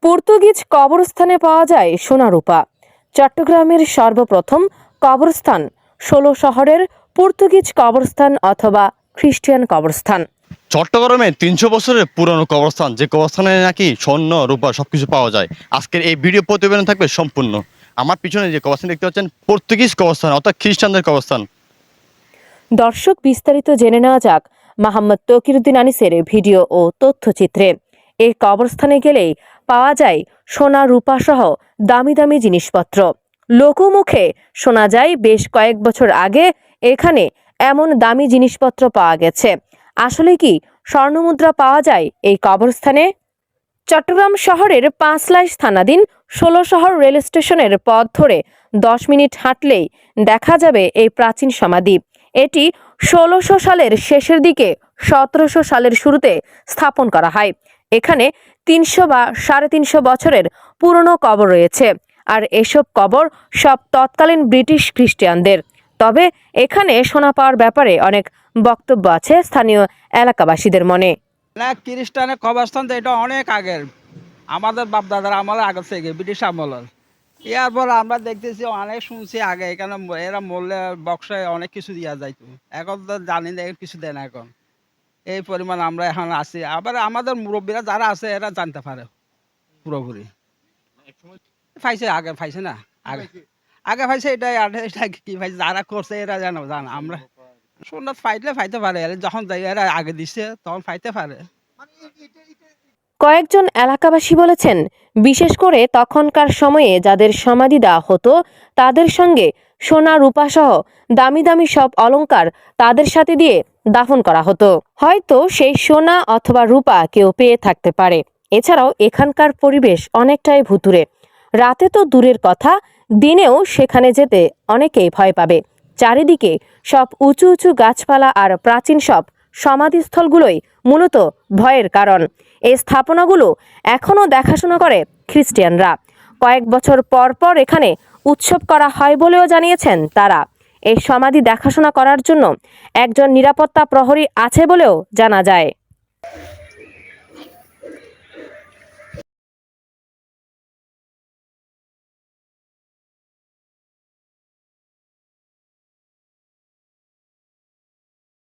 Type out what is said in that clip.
Portuguese কবরস্থানে পাওয়া যায় সোনারূপা। চট্টগ্রামের সর্বপ্রথম কবরস্থান ১৬ শহরের পর্তুগিজ কবরস্থান অথবা খ্রিস্টান কবরস্থান। চট্টগ্রামে ৩০০ বছরের পুরনো কবরস্থান, যে কবরস্থানে নাকি স্বর্ণ রূপা সবকিছু পাওয়া যায়। আজকের এই ভিডিও প্রতিবেদন থাকবে সম্পূর্ণ। আমার পিছনে যে কবরস্থান দেখতে পাচ্ছেন পর্তুগিজ কবরস্থান অর্থাৎ খ্রিস্টানদের কবরস্থান। দর্শক, বিস্তারিত জেনে নেওয়া যাক মোহাম্মদ তকিরউদ্দিন আনিসের ভিডিও ও তথ্যচিত্রে। এই কবরস্থানে গেলেই পাওয়া যায় সোনা রূপা সহ দামি দামি জিনিসপত্র। লোকমুখে শোনা যায় বেশ কয়েক বছর আগে এখানে এমন দামি জিনিসপত্র পাওয়া গেছে। আসলে কি স্বর্ণমুদ্রা পাওয়া যায় এই কবরস্থানে? চট্টগ্রাম শহরের পাঁচলাইশ থানাধীন ১৬ শহর রেল স্টেশনের পথ ধরে ১০ মিনিট হাঁটলেই দেখা যাবে এই প্রাচীন সমাধি। এটি ১৬০০ সালের শেষের দিকে ১৭০০ সালের শুরুতে স্থাপন করা হয়। এখানে ৩০০ বা ৩৫০ বছরের পুরনো কবর রয়েছে, আর এসব কবর সব তৎকালীন ব্রিটিশ খ্রিস্টানদের। তবে এখানে সোনা পাওয়ার ব্যাপারে অনেক বক্তব্য আছে স্থানীয় এলাকাবাসীদের মনে। না, খ্রিস্টানের কবরস্থান তো এটা অনেক আগের, আমাদের বাপদাদার আমলের আগে থেকে, ব্রিটিশ আমলের। এরপর আমরা দেখতেছি, অনেক শুনছি আগে এখানে এরা মরলে বক্সে অনেক কিছু দেওয়া যাইতো। এখন তো জানি না কিছু দেয় না এখন। এই পরিমাণ আমরা এখন আছি। আবার আমাদের মুরব্বীরা যারা আছে এরা জানতে পারে পুরোপুরি। পাইছে আগে, পাইছে না আগে আগে পাইছে, এটাই এটা কি পাইছে যারা করছে এরা জানা। আমরা সোনা পাইতে পারে, যখন এরা আগে দিচ্ছে তখন পাইতে পারে। কয়েকজন এলাকাবাসী বলেছেন, বিশেষ করে তখনকার সময়ে যাদের সমাধি দেওয়া হতো তাদের সঙ্গে সোনা রূপা সহ দামি দামি সব অলংকার তাদের সাথে দিয়ে দাফন করা হতো। হয়তো সেই সোনা অথবা রূপা কেউ পেয়ে থাকতে পারে। এছাড়াও এখানকার পরিবেশ অনেকটাই ভুতুড়ে। রাতে তো দূরের কথা, দিনেও সেখানে যেতে অনেকেই ভয় পাবে। চারিদিকে সব উঁচু উঁচু গাছপালা আর প্রাচীন সব সমাধিস্থলগুলোই মূলত ভয়ের কারণ। এই স্থাপনাগুলো এখনও দেখাশোনা করে খ্রিস্টানরা। কয়েক বছর পর পর এখানে উৎসব করা হয় বলেও জানিয়েছেন তারা। এই সমাধি দেখাশোনা করার জন্য একজন নিরাপত্তা প্রহরী আছে বলেও জানা যায়।